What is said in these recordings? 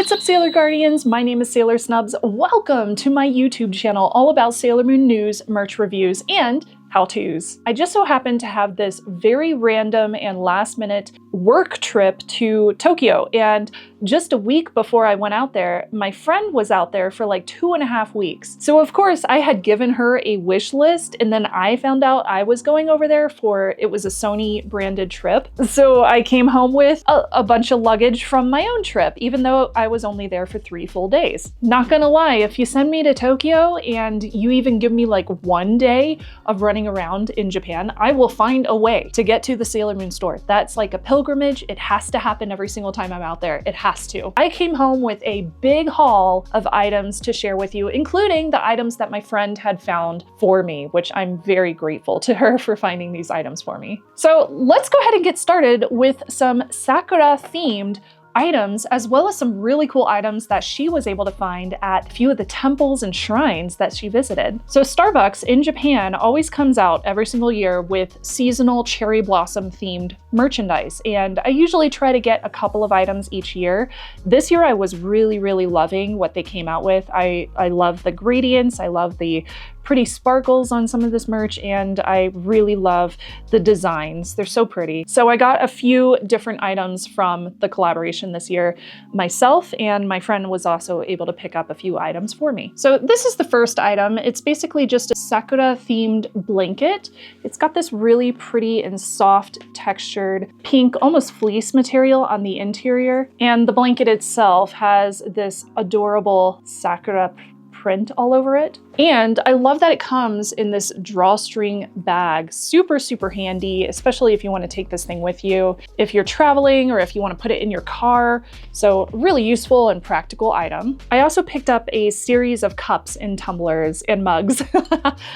What's up, Sailor Guardians? My name is Sailor Snubs. Welcome to my YouTube channel all about Sailor Moon news, merch reviews, and how-tos. I just so happened to have this very random and last-minute work trip to Tokyo, and just a week before I went out there, my friend was out there for like 2.5 weeks. So of course I had given her a wish list, and then I found out I was going over there it was a Sony branded trip. So I came home with a bunch of luggage from my own trip, even though I was only there for 3 full days. Not gonna lie, if you send me to Tokyo and you even give me like 1 day of running around in Japan, I will find a way to get to the Sailor Moon store. That's like a pilgrimage. It has to happen every single time I'm out there. It has to. I came home with a big haul of items to share with you, including the items that my friend had found for me, which I'm very grateful to her for finding these items for me. So let's go ahead and get started with some Sakura themed items, as well as some really cool items that she was able to find at a few of the temples and shrines that she visited. So Starbucks in Japan always comes out every single year with seasonal cherry blossom themed merchandise, and I usually try to get a couple of items each year. This year I was really loving what they came out with. I love the gradients, I love the pretty sparkles on some of this merch, and I really love the designs. They're so pretty. So I got a few different items from the collaboration this year myself, and my friend was also able to pick up a few items for me. So this is the first item. It's basically just a Sakura themed blanket. It's got this really pretty and soft textured pink, almost fleece material on the interior, and the blanket itself has this adorable Sakura print all over it. And I love that it comes in this drawstring bag. Super handy, especially if you want to take this thing with you, if you're traveling or if you want to put it in your car. So really useful and practical item. I also picked up a series of cups and tumblers and mugs.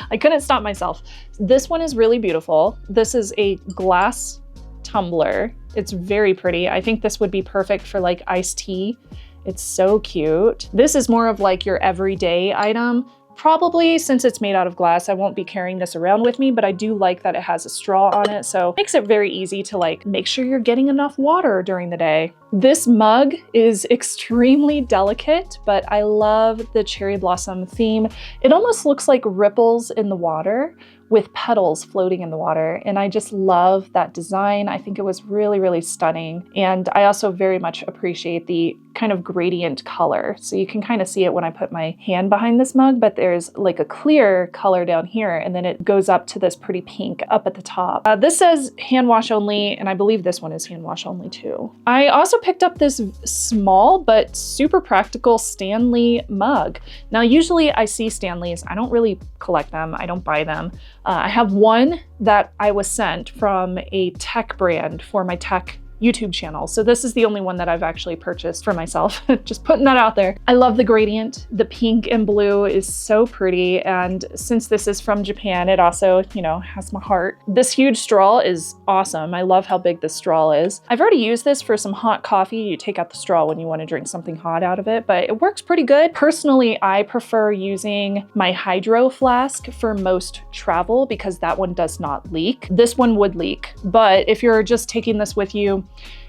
I couldn't stop myself. This one is really beautiful. This is a glass tumbler. It's very pretty. I think this would be perfect for like iced tea. It's so cute. This is more of like your everyday item. Probably, since it's made out of glass, I won't be carrying this around with me, but I do like that it has a straw on it, so it makes it very easy to like make sure you're getting enough water during the day. This mug is extremely delicate, but I love the cherry blossom theme. It almost looks like ripples in the water with petals floating in the water, and I just love that design. I think it was really stunning, and I also very much appreciate the kind of gradient color. So you can kind of see it when I put my hand behind this mug, but there's like a clear color down here, and then it goes up to this pretty pink up at the top. This says hand wash only, and I believe this one is hand wash only too. I also picked up this small but super practical Stanley mug. Now usually I see Stanleys, I don't really collect them, I don't buy them. I have one that I was sent from a tech brand for my tech YouTube channel. So this is the only one that I've actually purchased for myself. Just putting that out there. I love the gradient. The pink and blue is so pretty. And since this is from Japan, it also, you know, has my heart. This huge straw is awesome. I love how big this straw is. I've already used this for some hot coffee. You take out the straw when you want to drink something hot out of it, but it works pretty good. Personally, I prefer using my hydro flask for most travel because that one does not leak. This one would leak, but if you're just taking this with you,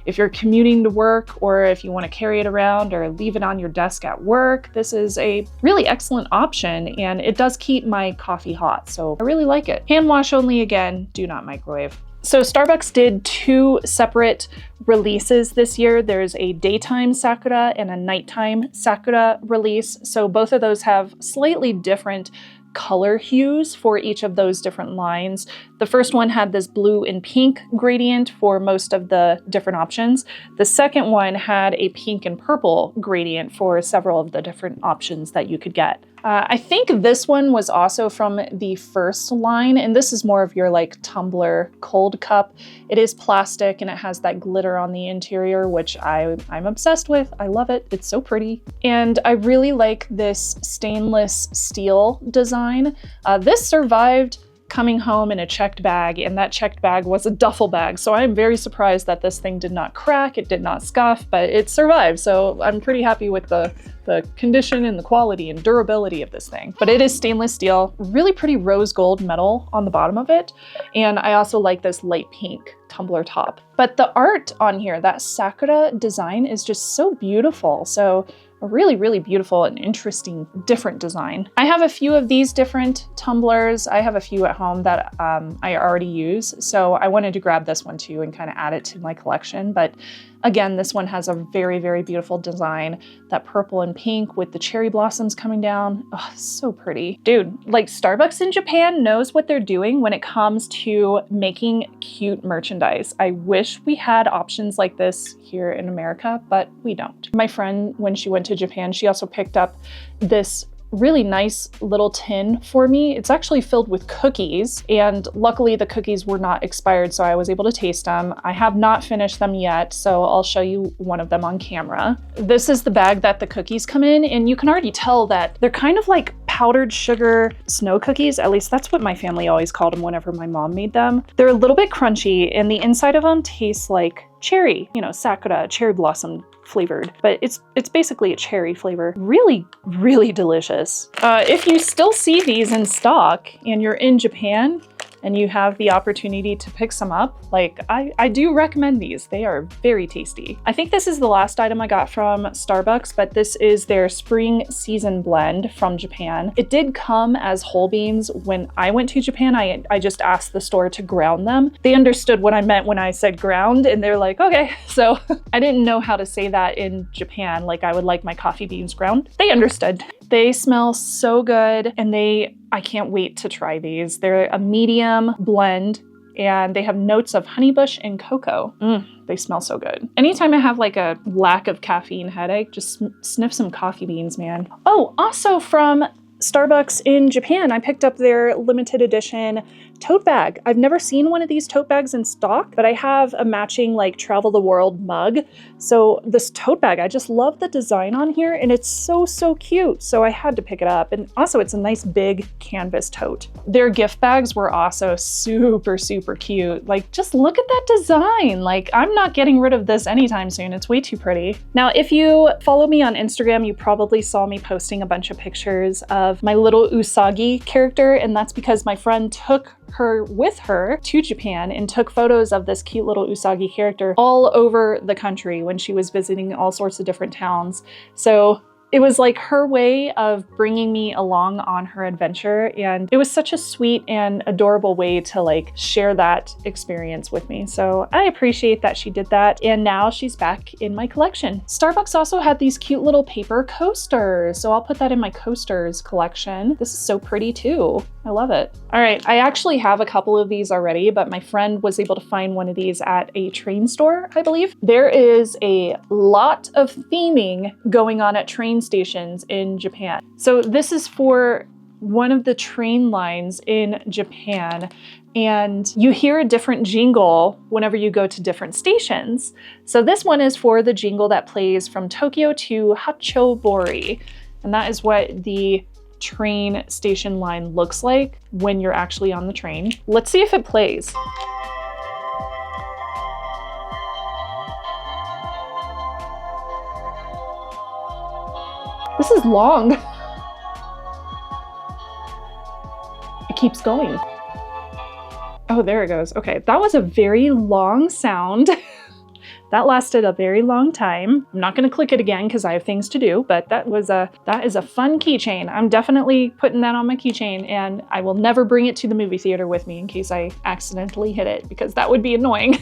if you're commuting to work, or if you want to carry it around or leave it on your desk at work, this is a really excellent option, and it does keep my coffee hot, so I really like it. Hand wash only, again, do not microwave. So Starbucks did 2 separate releases this year. There's a daytime Sakura and a nighttime Sakura release. So both of those have slightly different color hues for each of those different lines. The first one had this blue and pink gradient for most of the different options. The second one had a pink and purple gradient for several of the different options that you could get. I think this one was also from the first line, and this is more of your like tumbler cold cup. It is plastic and it has that glitter on the interior, which I'm obsessed with. I love it. It's so pretty. And I really like this stainless steel design. This survived coming home in a checked bag, and that checked bag was a duffel bag. So I'm very surprised that this thing did not crack, it did not scuff, but it survived. So I'm pretty happy with the the condition and the quality and durability of this thing. But it is stainless steel, really pretty rose gold metal on the bottom of it. And I also like this light pink tumbler top. But the art on here, that Sakura design is just so beautiful. So a really, really beautiful and interesting, different design. I have a few of these different tumblers. I have a few at home that I already use. So I wanted to grab this one too and kind of add it to my collection. But again, this one has a very, very beautiful design. That purple and pink with the cherry blossoms coming down. Oh, so pretty. Dude, like Starbucks in Japan knows what they're doing when it comes to making cute merchandise. I wish we had options like this here in America, but we don't. My friend, when she went to Japan, she also picked up this really nice little tin for me. It's actually filled with cookies, and luckily the cookies were not expired, so I was able to taste them. I have not finished them yet, so I'll show you one of them on camera. This is the bag that the cookies come in, and you can already tell that they're kind of like powdered sugar snow cookies. At least that's what my family always called them whenever my mom made them. They're a little bit crunchy, and the inside of them tastes like cherry, you know, Sakura, cherry blossom flavored, but it's basically a cherry flavor. Really, really delicious. If you still see these in stock and you're in Japan and you have the opportunity to pick some up, like I do recommend these. They are very tasty. I think this is the last item I got from Starbucks, but this is their spring season blend from Japan. It did come as whole beans. When I went to Japan, I just asked the store to ground them. They understood what I meant when I said ground, and they're like, okay. So I didn't know how to say that in Japan, like I would like my coffee beans ground. They understood. They smell so good, and I can't wait to try these. They're a medium blend, and they have notes of honeybush and cocoa. They smell so good. Anytime I have like a lack of caffeine headache, just sniff some coffee beans, man. Oh, also from Starbucks in Japan, I picked up their limited edition tote bag. I've never seen one of these tote bags in stock, but I have a matching like travel the world mug. So this tote bag, I just love the design on here, and it's so, so cute. So I had to pick it up. And also it's a nice big canvas tote. Their gift bags were also super, super cute. Like, just look at that design. Like, I'm not getting rid of this anytime soon. It's way too pretty. Now, if you follow me on Instagram, you probably saw me posting a bunch of pictures of my little Usagi character, and that's because my friend took her with her to Japan and took photos of this cute little Usagi character all over the country when she was visiting all sorts of different towns. So it was like her way of bringing me along on her adventure, and it was such a sweet and adorable way to like share that experience with me. So I appreciate that she did that, and now she's back in my collection. Starbucks also had these cute little paper coasters, so I'll put that in my coasters collection. This is so pretty too. I love it. All right, I actually have a couple of these already, but my friend was able to find one of these at a train store, I believe. There is a lot of theming going on at train stations in Japan. So this is for one of the train lines in Japan, and you hear a different jingle whenever you go to different stations. So this one is for the jingle that plays from Tokyo to Hachobori, and that is what the train station line looks like when you're actually on the train. Let's see if it plays. This is long. It keeps going. Oh, there it goes. Okay, that was a very long sound. That lasted a very long time. I'm not gonna click it again because I have things to do, but that is a fun keychain. I'm definitely putting that on my keychain, and I will never bring it to the movie theater with me in case I accidentally hit it, because that would be annoying.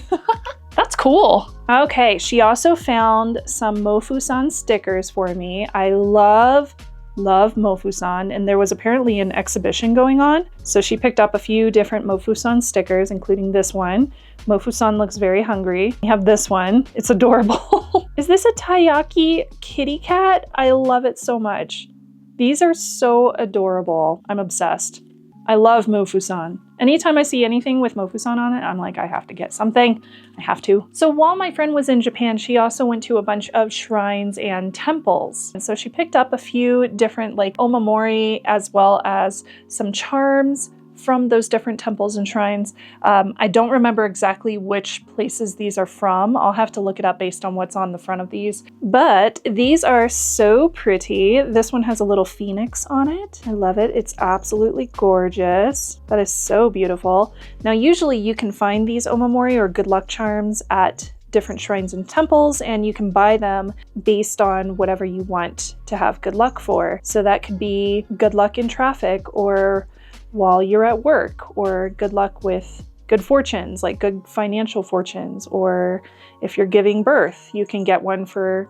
That's cool. Okay, she also found some Mofu-san stickers for me. I love Mofu-san, and there was apparently an exhibition going on. So she picked up a few different Mofu-san stickers, including this one. Mofu-san looks very hungry. We have this one. It's adorable. Is this a Taiyaki kitty cat? I love it so much. These are so adorable. I'm obsessed. I love Mofu-san. Anytime I see anything with Mofu-san on it, I'm like, I have to get something. I have to. So while my friend was in Japan, she also went to a bunch of shrines and temples. And so she picked up a few different like omamori, as well as some charms from those different temples and shrines. I don't remember exactly which places these are from. I'll have to look it up based on what's on the front of these. But these are so pretty. This one has a little phoenix on it. I love it. It's absolutely gorgeous. That is so beautiful. Now, usually you can find these omamori or good luck charms at different shrines and temples, and you can buy them based on whatever you want to have good luck for. So that could be good luck in traffic, or while you're at work, or good luck with good fortunes, like good financial fortunes, or if you're giving birth, you can get one for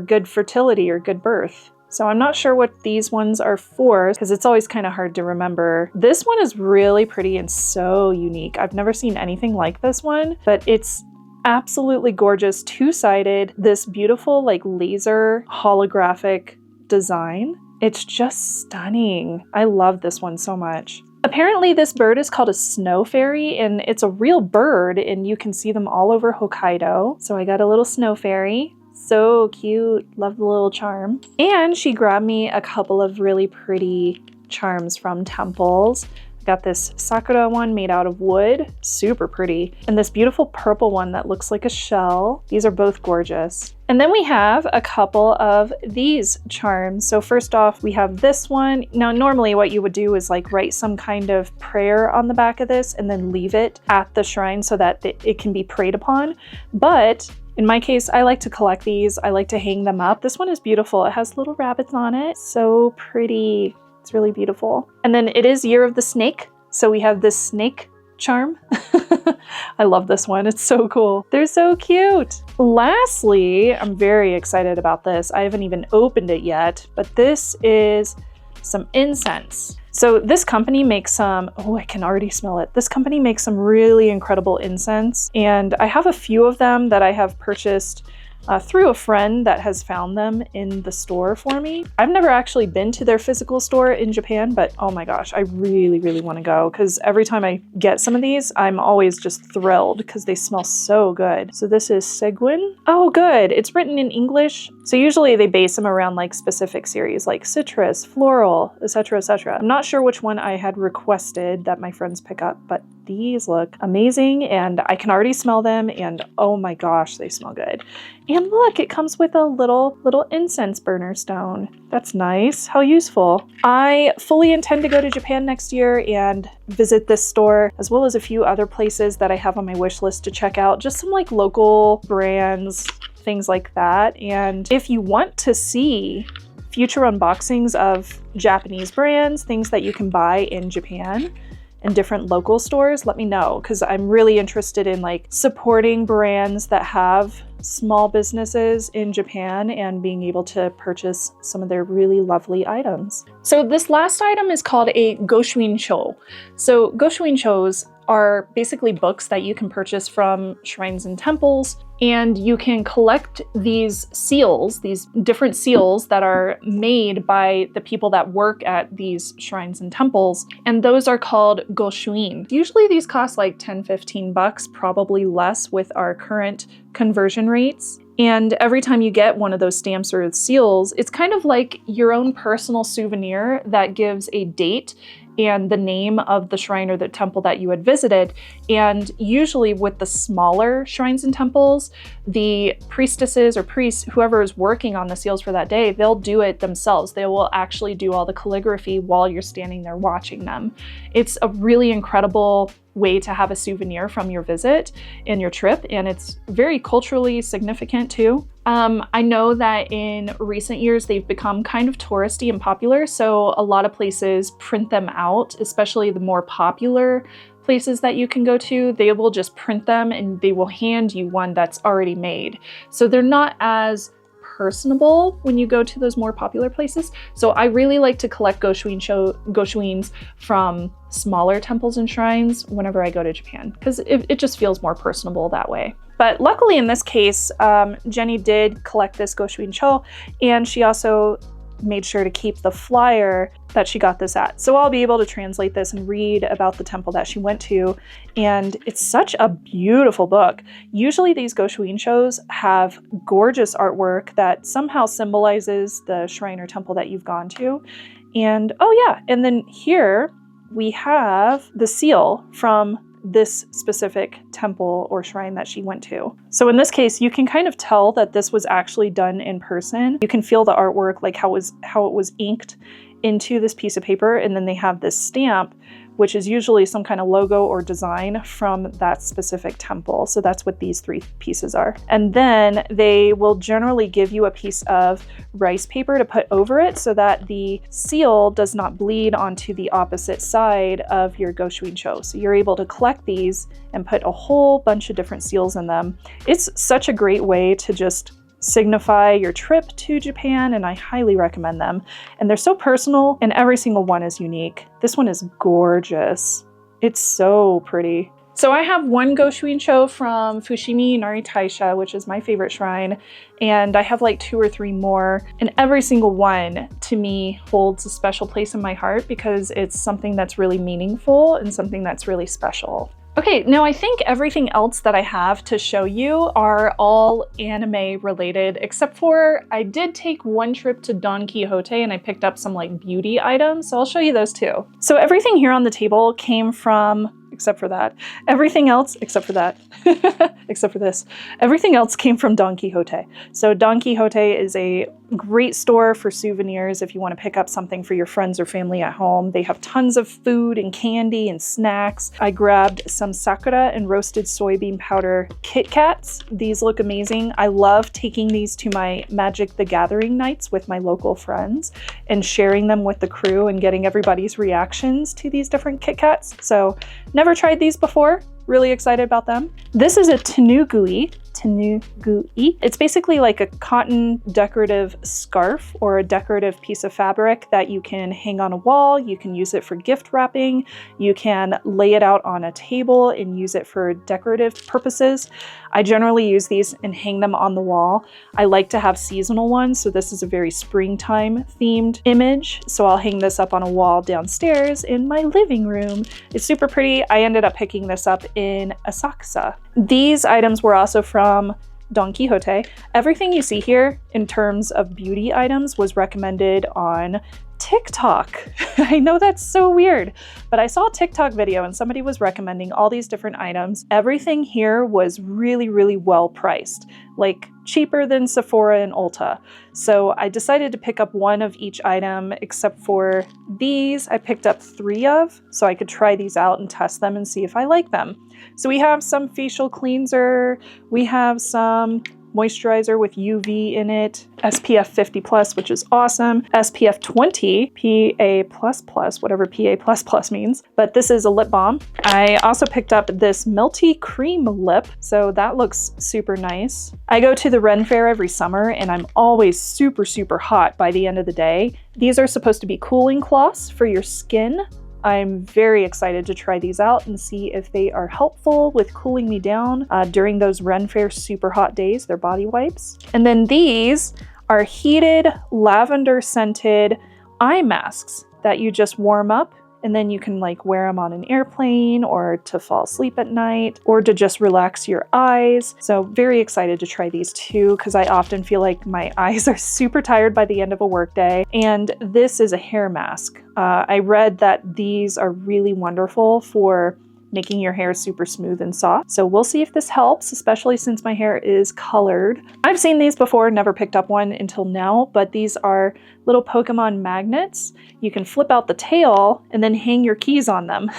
good fertility or good birth. So I'm not sure what these ones are for because it's always kind of hard to remember. This one is really pretty and so unique. I've never seen anything like this one, but it's absolutely gorgeous, two-sided, this beautiful like laser holographic design. It's just stunning. I love this one so much. Apparently this bird is called a snow fairy, and it's a real bird, and you can see them all over Hokkaido. So I got a little snow fairy. So cute. Love the little charm. And she grabbed me a couple of really pretty charms from temples. Got this Sakura one made out of wood, super pretty, and this beautiful purple one that looks like a shell. These are both gorgeous. And then we have a couple of these charms. So first off, we have this one. Now, normally what you would do is like write some kind of prayer on the back of this and then leave it at the shrine so that it can be prayed upon. But in my case, I like to collect these. I like to hang them up. This one is beautiful. It has little rabbits on it. So pretty. It's really beautiful. And then it is Year of the Snake. So we have this snake charm. I love this one. It's so cool. They're so cute. Lastly, I'm very excited about this. I haven't even opened it yet, but this is some incense. So this company makes some, oh, I can already smell it. This company makes some really incredible incense. And I have a few of them that I have purchased through a friend that has found them in the store for me. I've never actually been to their physical store in Japan, but oh my gosh, I really, really want to go because every time I get some of these, I'm always just thrilled because they smell so good. So this is Seguin. Oh, good. It's written in English. So usually they base them around like specific series like citrus, floral, etc., etc. I'm not sure which one I had requested that my friends pick up, but these look amazing and I can already smell them, and oh my gosh, they smell good. And look, it comes with a little incense burner stone. That's nice. How useful. I fully intend to go to Japan next year and visit this store, as well as a few other places that I have on my wish list to check out. Just some like local brands, things like that. And if you want to see future unboxings of Japanese brands, things that you can buy in Japan and different local stores, let me know, because I'm really interested in like supporting brands that have small businesses in Japan and being able to purchase some of their really lovely items. So this last item is called a Goshuin-sho. So Goshuin-shos are basically books that you can purchase from shrines and temples, and you can collect these seals, these different seals that are made by the people that work at these shrines and temples, and those are called goshuin. Usually these cost like 10-15 bucks, probably less with our current conversion rates. And every time you get one of those stamps or seals, it's kind of like your own personal souvenir that gives a date and the name of the shrine or the temple that you had visited. And usually with the smaller shrines and temples, the priestesses or priests, whoever is working on the seals for that day, they'll do it themselves. They will actually do all the calligraphy while you're standing there watching them. It's a really incredible way to have a souvenir from your visit and your trip, and it's very culturally significant too. I know that in recent years they've become kind of touristy and popular, so a lot of places print them out, especially the more popular places that you can go to. They will just print them and they will hand you one that's already made. So they're not as personable when you go to those more popular places. So I really like to collect goshuins from smaller temples and shrines whenever I go to Japan, because it just feels more personable that way. But luckily in this case, Jenny did collect this Goshuin-sho, and she also made sure to keep the flyer that she got this at. So I'll be able to translate this and read about the temple that she went to. And it's such a beautiful book. Usually these Goshuin-shos have gorgeous artwork that somehow symbolizes the shrine or temple that you've gone to. And oh yeah, and then here we have the seal from this specific temple or shrine that she went to. So in this case, you can kind of tell that this was actually done in person. You can feel the artwork, like how it was inked into this piece of paper, and then they have this stamp, which is usually some kind of logo or design from that specific temple. So that's what these 3 pieces are. And then they will generally give you a piece of rice paper to put over it so that the seal does not bleed onto the opposite side of your goshuin-cho. So you're able to collect these and put a whole bunch of different seals in them. It's such a great way to just signify your trip to Japan, and I highly recommend them. And they're so personal, and every single one is unique. This one is gorgeous. It's so pretty. So I have one goshuin-cho from Fushimi Inari Taisha, which is my favorite shrine, and I have like 2 or 3 more, and every single one to me holds a special place in my heart because it's something that's really meaningful and something that's really special. Okay, now I think everything else that I have to show you are all anime related, except for I did take one trip to Don Quixote and I picked up some like beauty items, so I'll show you those too. So everything here on the table came from, except for that, everything else, except for that, except for this, everything else came from Don Quixote. So Don Quixote is a great store for souvenirs if you want to pick up something for your friends or family at home. They have tons of food and candy and snacks. I grabbed some Sakura and roasted soybean powder Kit Kats. These look amazing. I love taking these to my Magic the Gathering nights with my local friends and sharing them with the crew and getting everybody's reactions to these different Kit Kats. So never tried these before. Really excited about them. This is a tenugui. It's basically like a cotton decorative scarf or a decorative piece of fabric that you can hang on a wall. You can use it for gift wrapping. You can lay it out on a table and use it for decorative purposes. I generally use these and hang them on the wall. I like to have seasonal ones, so this is a very springtime themed image. So I'll hang this up on a wall downstairs in my living room. It's super pretty. I ended up picking this up in Asakusa. These items were also from Don Quixote. Everything you see here in terms of beauty items was recommended on TikTok. I know that's so weird, but I saw a TikTok video and somebody was recommending all these different items. Everything here was really, really well priced, like cheaper than Sephora and Ulta. So I decided to pick up one of each item, except for these I picked up 3 of, so I could try these out and test them and see if I like them. So we have some facial cleanser, we have some moisturizer with UV in it, SPF 50+, which is awesome, SPF 20, PA++, whatever PA++ means, but this is a lip balm. I also picked up this Melty Cream Lip, so that looks super nice. I go to the Ren Fair every summer and I'm always super, super hot by the end of the day. These are supposed to be cooling cloths for your skin. I'm very excited to try these out and see if they are helpful with cooling me down during those Ren Fair super hot days. They're body wipes. And then these are heated lavender scented eye masks that you just warm up and then you can like wear them on an airplane or to fall asleep at night or to just relax your eyes. So very excited to try these too, because I often feel like my eyes are super tired by the end of a workday. And this is a hair mask. I read that these are really wonderful for making your hair super smooth and soft. So we'll see if this helps, especially since my hair is colored. I've seen these before, never picked up one until now, but these are little Pokemon magnets. You can flip out the tail and then hang your keys on them.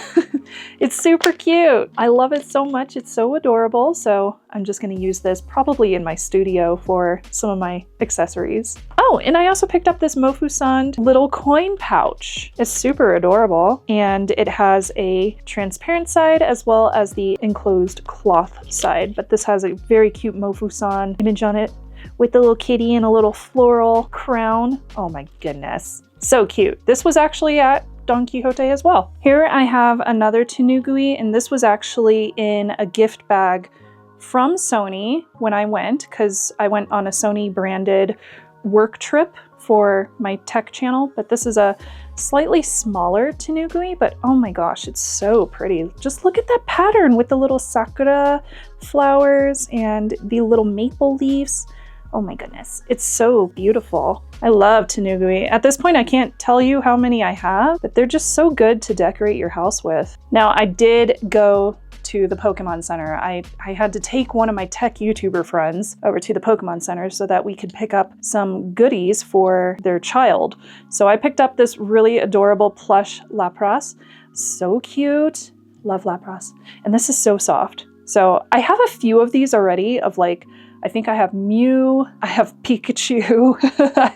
It's super cute. I love it so much. It's so adorable. So I'm just gonna use this probably in my studio for some of my accessories. Oh, and I also picked up this Mofu-san little coin pouch. It's super adorable, and it has a transparent side as well as the enclosed cloth side, but this has a very cute Mofu-san image on it with the little kitty and a little floral crown. Oh my goodness, so cute. This was actually at Don Quixote as well. Here I have another tenugui, and this was actually in a gift bag from Sony when I went, because I went on a Sony branded work trip for my tech channel, but this is a slightly smaller tenugui, but oh my gosh, it's so pretty. Just look at that pattern with the little sakura flowers and the little maple leaves. Oh my goodness, it's so beautiful. I love Tenugui. At this point, I can't tell you how many I have, but they're just so good to decorate your house with. Now, I did go to the Pokemon Center. I had to take one of my tech YouTuber friends over to the Pokemon Center so that we could pick up some goodies for their child. So I picked up this really adorable plush Lapras. So cute. Love Lapras. And this is so soft. So I have a few of these already of like, I think I have Mew, I have Pikachu.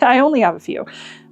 I only have a few,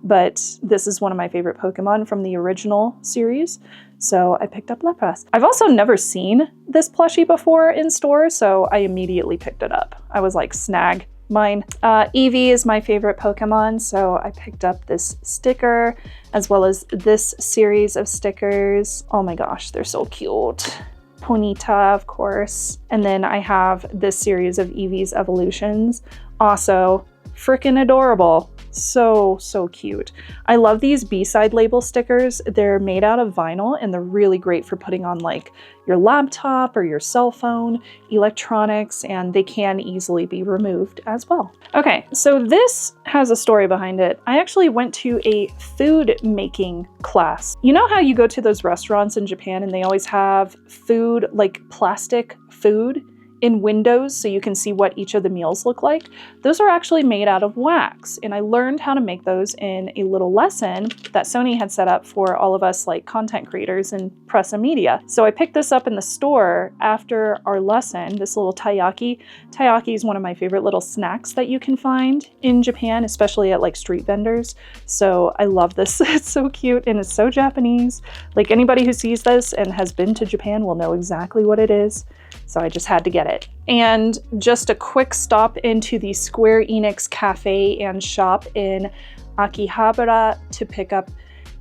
but this is one of my favorite Pokemon from the original series. So I picked up Lapras. I've also never seen this plushie before in store, so I immediately picked it up. I was like, snag mine. Eevee is my favorite Pokemon, so I picked up this sticker as well as this series of stickers. Oh my gosh, they're so cute. Ponyta, of course. And then I have this series of Eevee's evolutions. Also, freaking adorable. So, so cute. I love these B-side label stickers. They're made out of vinyl and they're really great for putting on like your laptop or your cell phone, electronics, and they can easily be removed as well. Okay, so this has a story behind it. I actually went to a food making class. You know how you go to those restaurants in Japan and they always have food, like plastic food in windows so you can see what each of the meals look like? Those are actually made out of wax, and I learned how to make those in a little lesson that Sony had set up for all of us like content creators in press and media. So I picked this up in the store after our lesson, this little taiyaki. Taiyaki is one of my favorite little snacks that you can find in Japan, especially at like street vendors. So I love this. It's so cute and it's so Japanese. Like anybody who sees this and has been to Japan will know exactly what it is. So I just had to get it. And just a quick stop into the Square Enix cafe and shop in Akihabara to pick up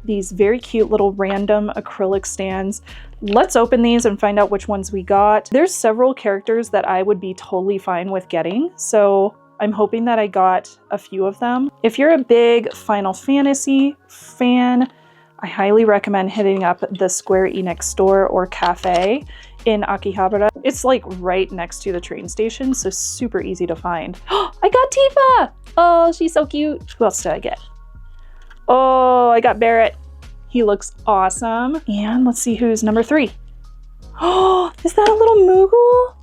these very cute little random acrylic stands. Let's open these and find out which ones we got. There's several characters that I would be totally fine with getting, so I'm hoping that I got a few of them. If you're a big Final Fantasy fan, I highly recommend hitting up the Square Enix store or cafe in Akihabara. It's like right next to the train station, so super easy to find. I got Tifa! Oh, she's so cute. Who else did I get? Oh, I got Barrett. He looks awesome. And let's see who's number 3. Oh, is that a little Moogle?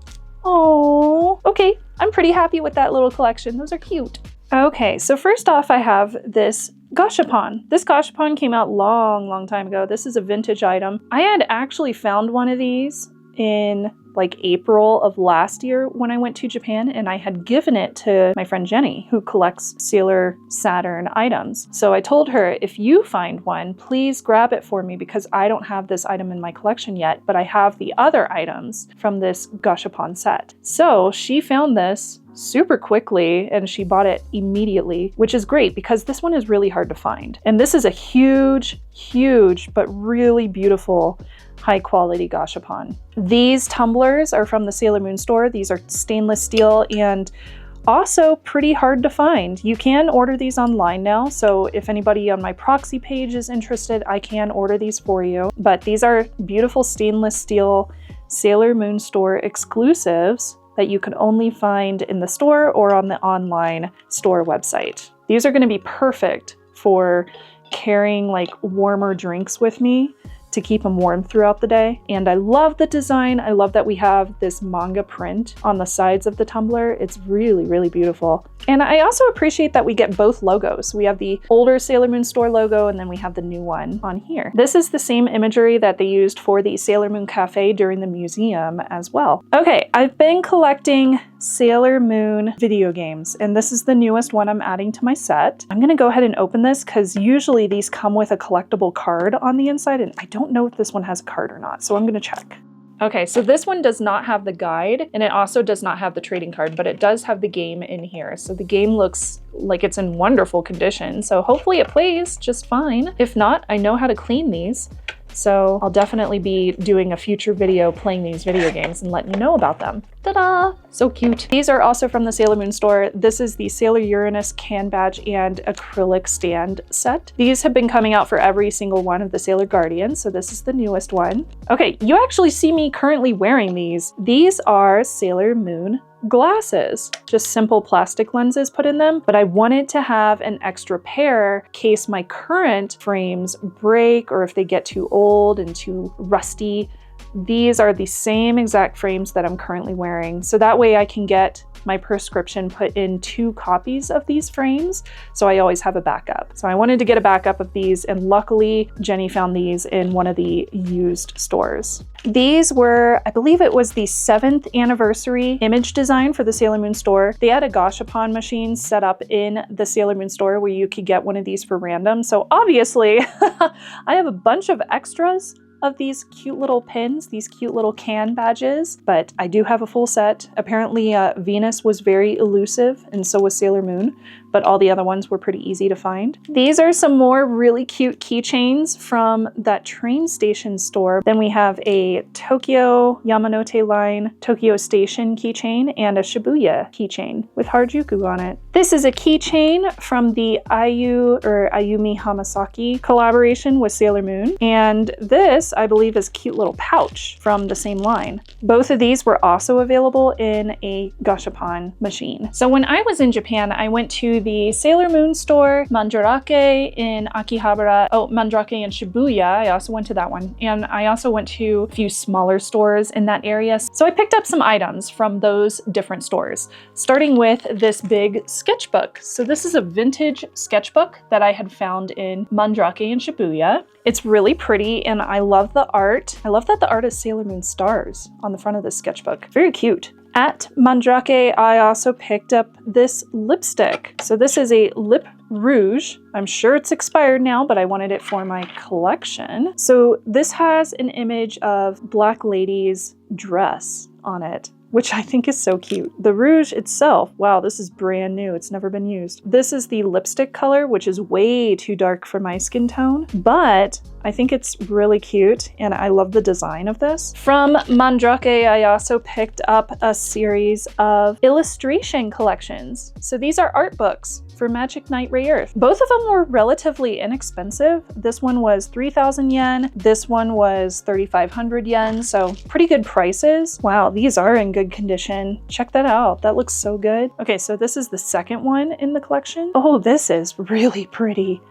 Oh, okay. I'm pretty happy with that little collection. Those are cute. Okay, so first off, I have this Gashapon. This Gashapon came out long time ago. This is a vintage item. I had actually found one of these in like April of last year when I went to Japan, and I had given it to my friend Jenny, who collects Sailor Saturn items. So I told her, if you find one, please grab it for me because I don't have this item in my collection yet, but I have the other items from this Gashapon set. So she found this super quickly and she bought it immediately, which is great because this one is really hard to find. And this is a huge, but really beautiful high quality Gashapon. These tumblers are from the Sailor Moon store. These are stainless steel and also pretty hard to find. You can order these online now, so if anybody on my proxy page is interested, I can order these for you. But these are beautiful stainless steel Sailor Moon store exclusives that you can only find in the store or on the online store website. These are going to be perfect for carrying like warmer drinks with me to keep them warm throughout the day. And I love the design. I love that we have this manga print on the sides of the tumbler. It's really beautiful. And I also appreciate that we get both logos. We have the older Sailor Moon store logo and then we have the new one on here. This is the same imagery that they used for the Sailor Moon Cafe during the museum as well. Okay, I've been collecting Sailor Moon video games, and this is the newest one I'm adding to my set. I'm gonna go ahead and open this because usually these come with a collectible card on the inside, and I don't know if this one has a card or not, so I'm gonna check. Okay, so this one does not have the guide, and it also does not have the trading card, but it does have the game in here. So the game looks like it's in wonderful condition, so hopefully it plays just fine. If not, I know how to clean these. So I'll definitely be doing a future video playing these video games and letting you know about them. Ta-da! So cute. These are also from the Sailor Moon store. This is the Sailor Uranus can badge and acrylic stand set. These have been coming out for every single one of the Sailor Guardians, so this is the newest one. Okay, you actually see me currently wearing these. These are Sailor Moon glasses, just simple plastic lenses put in them, but I wanted to have an extra pair in case my current frames break or if they get too old and too rusty. These are the same exact frames that I'm currently wearing, so that way I can get my prescription put in 2 copies of these frames, so I always have a backup. So I wanted to get a backup of these, and luckily Jenny found these in one of the used stores. These were, I believe it was the 7th anniversary image design for the Sailor Moon store. They had a gashapon machine set up in the Sailor Moon store where you could get one of these for random. So obviously I have a bunch of extras of these cute little pins, these cute little can badges, but I do have a full set. Apparently Venus was very elusive, and so was Sailor Moon, but all the other ones were pretty easy to find. These are some more really cute keychains from that train station store. Then we have a Tokyo Yamanote line Tokyo Station keychain and a Shibuya keychain with Harajuku on it. This is a keychain from the Ayu or Ayumi Hamasaki collaboration with Sailor Moon, and this I believe is a cute little pouch from the same line. Both of these were also available in a gashapon machine. So when I was in Japan, I went to the Sailor Moon store, Mandarake in Akihabara, Mandarake in Shibuya, I also went to that one, and I also went to a few smaller stores in that area. So I picked up some items from those different stores, starting with this big sketchbook. So this is a vintage sketchbook that I had found in Mandarake in Shibuya. It's really pretty, and I love the art. I love that the art is Sailor Moon stars on the front of this sketchbook. Very cute. At Mandarake, I also picked up this lipstick. So this is a lip rouge. I'm sure it's expired now, but I wanted it for my collection. So this has an image of Black Lady's dress on it, which I think is so cute. The rouge itself, wow, this is brand new. It's never been used. This is the lipstick color, which is way too dark for my skin tone, but I think it's really cute, and I love the design of this. From Mandarake, I also picked up a series of illustration collections. So these are art books for Magic Knight Ray Earth. Both of them were relatively inexpensive. This one was 3,000 yen. This one was 3,500 yen, so pretty good prices. Wow, these are in good condition. Check that out. That looks so good. Okay, so this is the second one in the collection. Oh, this is really pretty.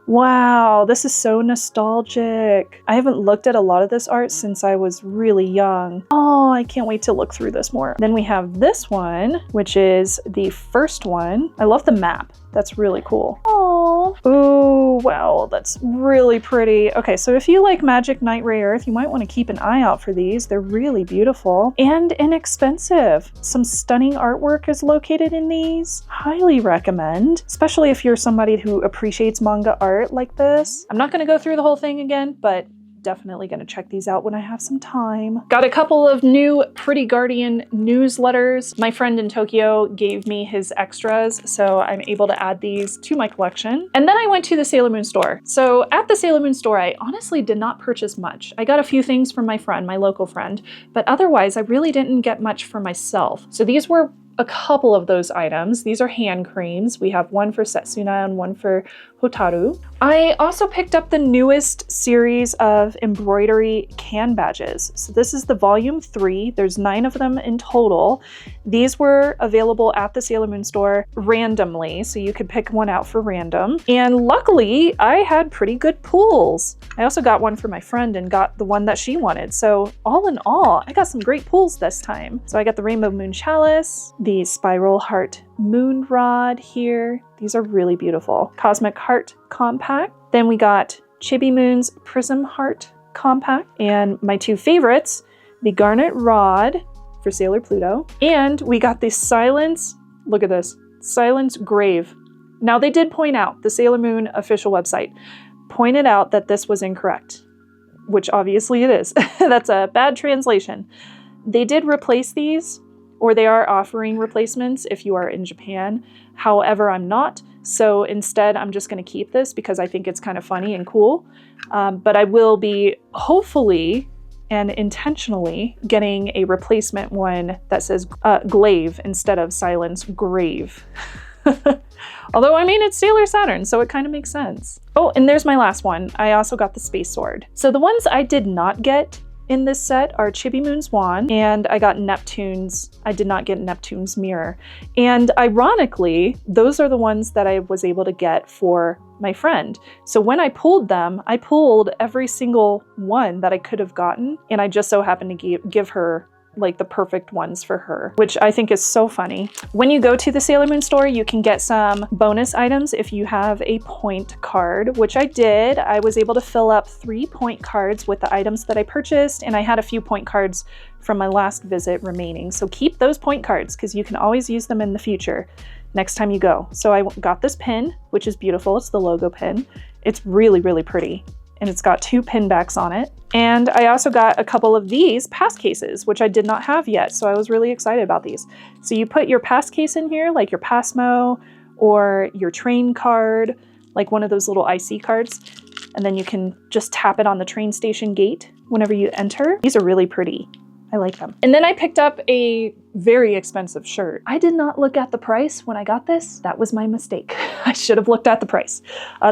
Wow, this is so nostalgic. I haven't looked at a lot of this art since I was really young. Oh, I can't wait to look through this more. Then we have this one, which is the first one. I love the map. That's really cool. Oh, ooh, wow, that's really pretty. Okay, so if you like Magic Knight Ray Earth, you might want to keep an eye out for these. They're really beautiful and inexpensive. Some stunning artwork is located in these. Highly recommend, especially if you're somebody who appreciates manga art like this. I'm not going to go through the whole thing again, but definitely going to check these out when I have some time. Got a couple of new Pretty Guardian newsletters. My friend in Tokyo gave me his extras, so I'm able to add these to my collection. And then I went to the Sailor Moon store. So at the Sailor Moon store, I honestly did not purchase much. I got a few things from my friend, my local friend, but otherwise I really didn't get much for myself. So these were a couple of those items. These are hand creams. We have one for Setsuna and one for Hotaru. I also picked up the newest series of embroidery can badges. So this is the volume 3. There's 9 of them in total. These were available at the Sailor Moon store randomly, so you could pick one out for random. And luckily, I had pretty good pulls. I also got one for my friend and got the one that she wanted. So all in all, I got some great pulls this time. So I got the Rainbow Moon Chalice, the Spiral Heart Moon Rod here. These are really beautiful. Cosmic Heart Compact. Then we got Chibi Moon's Prism Heart Compact. And my 2 favorites, the Garnet Rod for Sailor Pluto. And we got the Silence, look at this, Silence Grave. Now they did point out, the Sailor Moon official website pointed out that this was incorrect, which obviously it is. That's a bad translation. They did replace these, or they are offering replacements if you are in Japan. However, I'm not. So instead, I'm just going to keep this because I think it's kind of funny and cool. But I will be hopefully and intentionally getting a replacement one that says glaive instead of Silence Grave. Although, I mean, it's Sailor Saturn, so it kind of makes sense. Oh, and there's my last one. I also got the Space Sword. So the ones I did not get in this set are Chibi Moon's wand, and I got Neptune's. I did not get Neptune's mirror. And ironically, those are the ones that I was able to get for my friend. So when I pulled them, I pulled every single one that I could have gotten, and I just so happened to give her like the perfect ones for her, which I think is so funny. When you go to the Sailor Moon store, you can get some bonus items if you have a point card, which I did. I was able to fill up 3 point cards with the items that I purchased, and I had a few point cards from my last visit remaining. So keep those point cards because you can always use them in the future next time you go. So I got this pin, which is beautiful. It's the logo pin. It's really, really pretty. And it's got 2 pin backs on it. And I also got a couple of these pass cases, which I did not have yet. So I was really excited about these. So you put your pass case in here, like your Passmo or your train card, like one of those little IC cards. And then you can just tap it on the train station gate whenever you enter. These are really pretty. I like them. And then I picked up a very expensive shirt. I did not look at the price when I got this. That was my mistake. I should have looked at the price.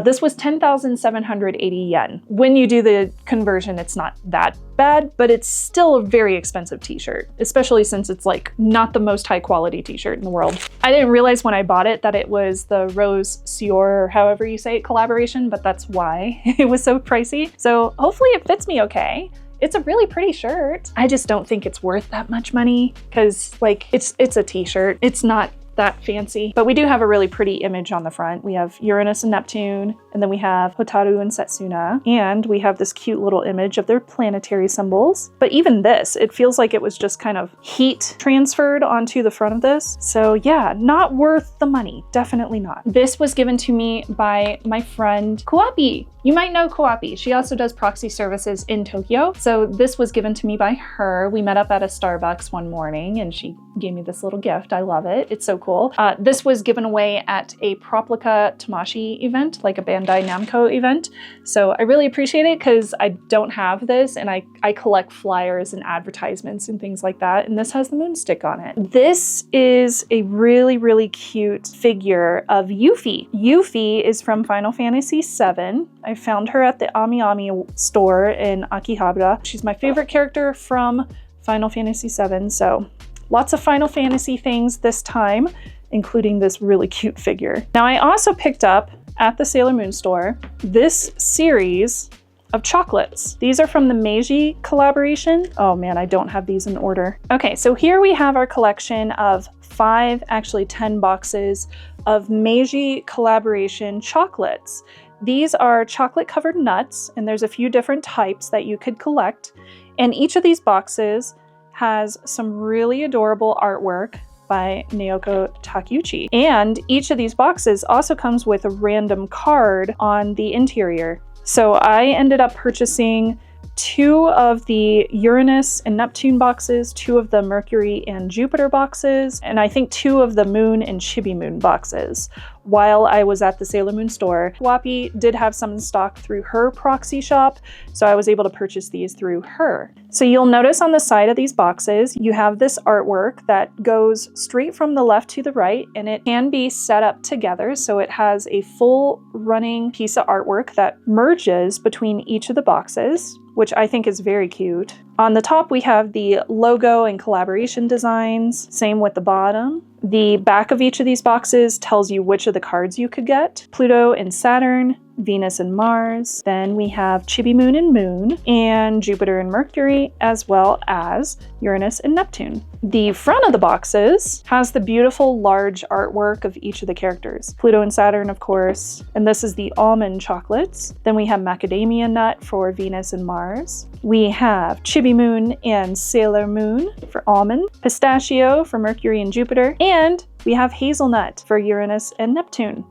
This was 10,780 yen. When you do the conversion, it's not that bad, but it's still a very expensive t-shirt, especially since it's like not the most high quality t-shirt in the world. I didn't realize when I bought it that it was the Rose Sior, or however you say it, collaboration, but that's why it was so pricey. So hopefully it fits me okay. It's a really pretty shirt. I just don't think it's worth that much money because like it's a t-shirt. It's not that fancy, but we do have a really pretty image on the front. We have Uranus and Neptune, and then we have Hotaru and Setsuna, and we have this cute little image of their planetary symbols. But even this, it feels like it was just kind of heat transferred onto the front of this. So yeah, not worth the money. Definitely not. This was given to me by my friend Kuapi. You might know Kuapi. She also does proxy services in Tokyo. So this was given to me by her. We met up at a Starbucks one morning and she gave me this little gift. I love it. It's so cool. This was given away at a Proplica Tamashi event, like a Bandai Namco event. So I really appreciate it because I don't have this and I collect flyers and advertisements and things like that. And this has the moon stick on it. This is a really, really cute figure of Yuffie. Yuffie is from Final Fantasy VII. I found her at the Ami Ami store in Akihabara. She's my favorite character from Final Fantasy VII, so lots of Final Fantasy things this time, including this really cute figure. Now I also picked up at the Sailor Moon store this series of chocolates. These are from the Meiji collaboration. Oh man, I don't have these in order. Okay, so here we have our collection of 5, actually 10 boxes of Meiji collaboration chocolates. These are chocolate covered nuts, and there's a few different types that you could collect. And each of these boxes has some really adorable artwork by Naoko Takeuchi. And each of these boxes also comes with a random card on the interior. So I ended up purchasing 2 of the Uranus and Neptune boxes, 2 of the Mercury and Jupiter boxes, and I think 2 of the Moon and Chibi Moon boxes while I was at the Sailor Moon store. Wapi did have some in stock through her proxy shop, so I was able to purchase these through her. So you'll notice on the side of these boxes, you have this artwork that goes straight from the left to the right, and it can be set up together, so it has a full running piece of artwork that merges between each of the boxes, which I think is very cute. On the top, we have the logo and collaboration designs, same with the bottom. The back of each of these boxes tells you which of the cards you could get. Pluto and Saturn, Venus and Mars. Then we have Chibi Moon and Moon, and Jupiter and Mercury, as well as Uranus and Neptune. The front of the boxes has the beautiful large artwork of each of the characters. Pluto and Saturn, of course, and this is the almond chocolates. Then we have macadamia nut for Venus and Mars. We have Chibi Moon and Sailor Moon for almond, pistachio for Mercury and Jupiter, and we have hazelnut for Uranus and Neptune.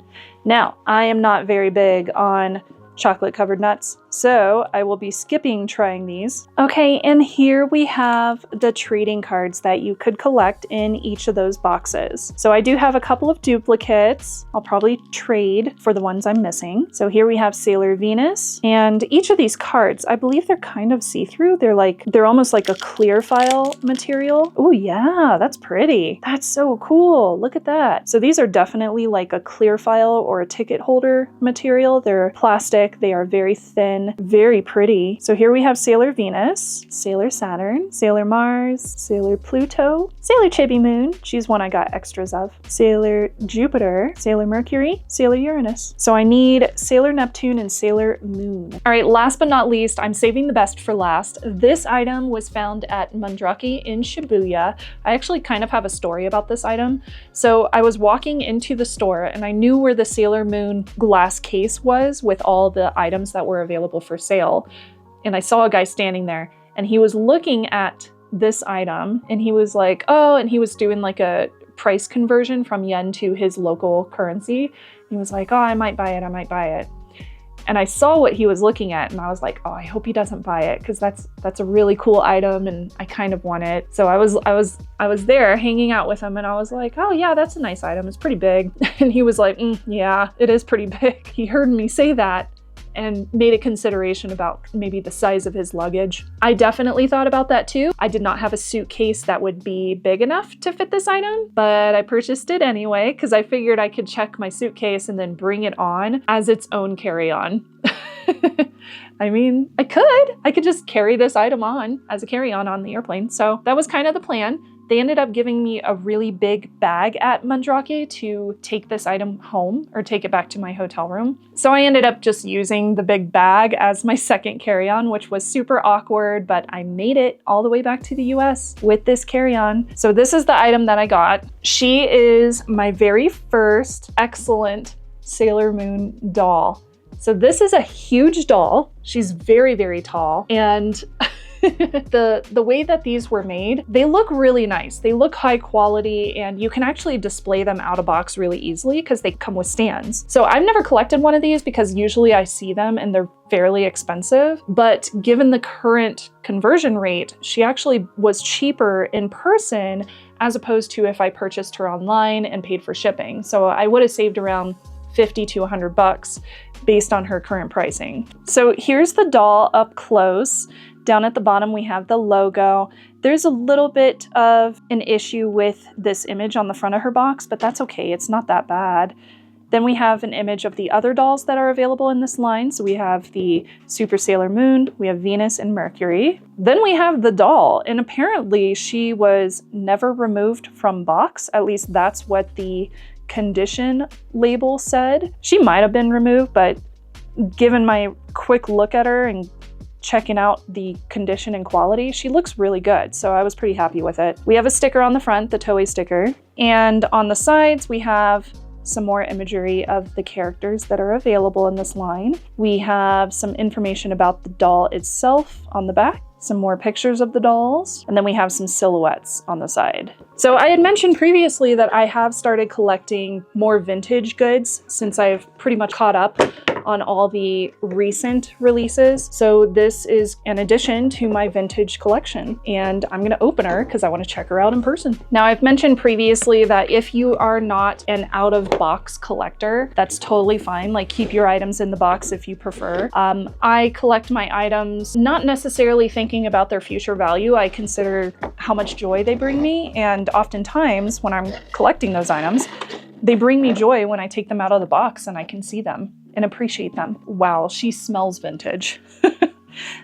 Now, I am not very big on chocolate covered nuts, so I will be skipping trying these. Okay, and here we have the trading cards that you could collect in each of those boxes. So I do have a couple of duplicates. I'll probably trade for the ones I'm missing. So here we have Sailor Venus, and each of these cards, I believe they're kind of see-through. They're almost like a clear file material. Oh yeah, that's pretty. That's so cool. Look at that. So these are definitely like a clear file or a ticket holder material. They're plastic thick. They are very thin, very pretty. So here we have Sailor Venus, Sailor Saturn, Sailor Mars, Sailor Pluto, Sailor Chibi Moon. She's one I got extras of. Sailor Jupiter, Sailor Mercury, Sailor Uranus. So I need Sailor Neptune and Sailor Moon. All right, last but not least, I'm saving the best for last. This item was found at Mandrake in Shibuya. I actually kind of have a story about this item. So I was walking into the store and I knew where the Sailor Moon glass case was with all the items that were available for sale. And I saw a guy standing there and he was looking at this item and he was like, oh, and he was doing like a price conversion from yen to his local currency. He was like, oh, I might buy it, I might buy it. And I saw what he was looking at and I was like, oh, I hope he doesn't buy it because that's a really cool item and I kind of want it. So I was there hanging out with him and I was like, oh yeah, that's a nice item. It's pretty big. And he was like, yeah, it is pretty big. He heard me say that and made a consideration about maybe the size of his luggage. I definitely thought about that too. I did not have a suitcase that would be big enough to fit this item, but I purchased it anyway because I figured I could check my suitcase and then bring it on as its own carry-on. I mean, I could just carry this item on as a carry-on on the airplane. So that was kind of the plan. They ended up giving me a really big bag at Mandrake to take this item home or take it back to my hotel room. So I ended up just using the big bag as my second carry-on, which was super awkward, but I made it all the way back to the US with this carry-on. So this is the item that I got. She is my very first excellent Sailor Moon doll. So this is a huge doll. She's very, very tall. And the way that these were made, they look really nice. They look high quality and you can actually display them out of box really easily because they come with stands. So I've never collected one of these because usually I see them and they're fairly expensive, but given the current conversion rate, she actually was cheaper in person as opposed to if I purchased her online and paid for shipping. So I would have saved around 50 to 100 bucks based on her current pricing. So here's the doll up close. Down at the bottom, we have the logo. There's a little bit of an issue with this image on the front of her box, but that's okay. It's not that bad. Then we have an image of the other dolls that are available in this line. So we have the Super Sailor Moon, we have Venus and Mercury. Then we have the doll, and apparently she was never removed from box. At least that's what the condition label said. She might have been removed, but given my quick look at her and checking out the condition and quality, she looks really good. So I was pretty happy with it. We have a sticker on the front, the Toei sticker, and on the sides we have some more imagery of the characters that are available in this line. We have some information about the doll itself on the back, some more pictures of the dolls, and then we have some silhouettes on the side. So I had mentioned previously that I have started collecting more vintage goods since I've pretty much caught up on all the recent releases. So this is an addition to my vintage collection and I'm gonna open her because I want to check her out in person. Now I've mentioned previously that if you are not an out of box collector, that's totally fine. Like keep your items in the box if you prefer. I collect my items not necessarily thinking about their future value. I consider how much joy they bring me, and oftentimes when I'm collecting those items, they bring me joy when I take them out of the box and I can see them and appreciate them. Wow, she smells vintage.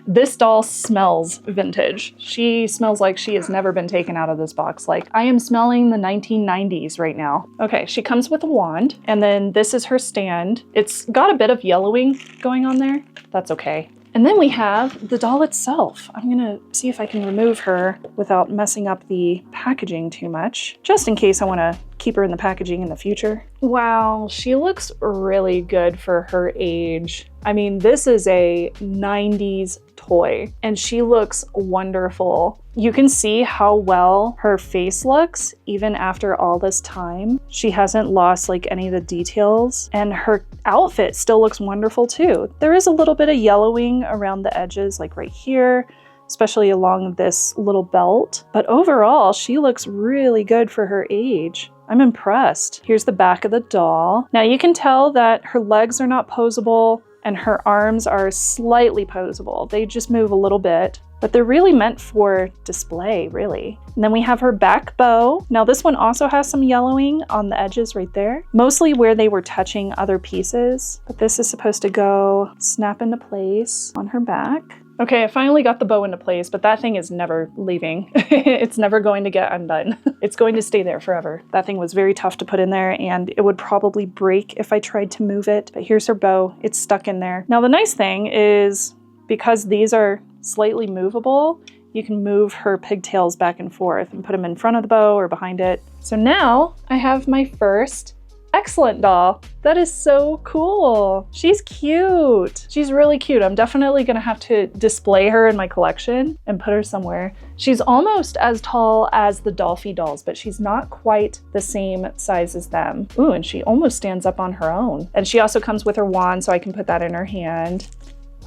This doll smells vintage. She smells like she has never been taken out of this box. Like I am smelling the 1990s right now. Okay, she comes with a wand and then this is her stand. It's got a bit of yellowing going on there. That's okay. And then we have the doll itself. I'm gonna see if I can remove her without messing up the packaging too much, just in case I wanna keep her in the packaging in the future. Wow, she looks really good for her age. I mean, this is a 90s toy and she looks wonderful. You can see how well her face looks even after all this time. She hasn't lost like any of the details and her outfit still looks wonderful too. There is a little bit of yellowing around the edges, like right here, especially along this little belt. But overall, she looks really good for her age. I'm impressed. Here's the back of the doll. Now you can tell that her legs are not posable and her arms are slightly posable. They just move a little bit. but they're really meant for display, really. And then we have her back bow. Now this one also has some yellowing on the edges right there, mostly where they were touching other pieces, but this is supposed to go snap into place on her back. Okay, I finally got the bow into place, but that thing is never leaving. It's never going to get undone. It's going to stay there forever. That thing was very tough to put in there, and it would probably break if I tried to move it. But here's her bow. It's stuck in there. Now the nice thing is, because these are slightly movable, you can move her pigtails back and forth and put them in front of the bow or behind it. So now I have my first Excellent doll. That is so cool. She's cute. She's really cute. I'm definitely gonna have to display her in my collection and put her somewhere. She's almost as tall as the Dolphy dolls, but she's not quite the same size as them. Ooh, and she almost stands up on her own. And she also comes with her wand, so I can put that in her hand.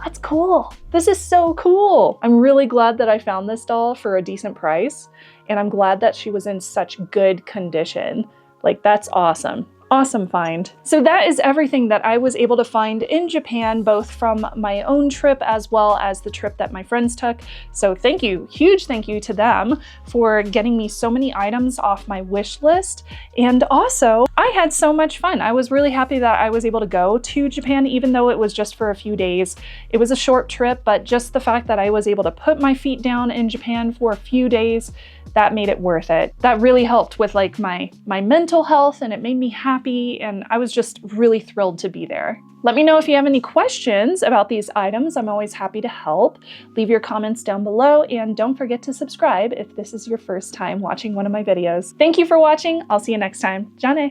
That's cool. This is so cool. I'm really glad that I found this doll for a decent price, and I'm glad that she was in such good condition. Like, that's awesome. Awesome find. So that is everything that I was able to find in Japan, both from my own trip as well as the trip that my friends took. So thank you, huge thank you to them for getting me so many items off my wish list. And also, I had so much fun. I was really happy that I was able to go to Japan, even though it was just for a few days. It was a short trip, but just the fact that I was able to put my feet down in Japan for a few days, that made it worth it. That really helped with like my mental health, and it made me happy, and I was just really thrilled to be there. Let me know if you have any questions about these items. I'm always happy to help. Leave your comments down below, and don't forget to subscribe if this is your first time watching one of my videos. Thank you for watching. I'll see you next time. Ja ne!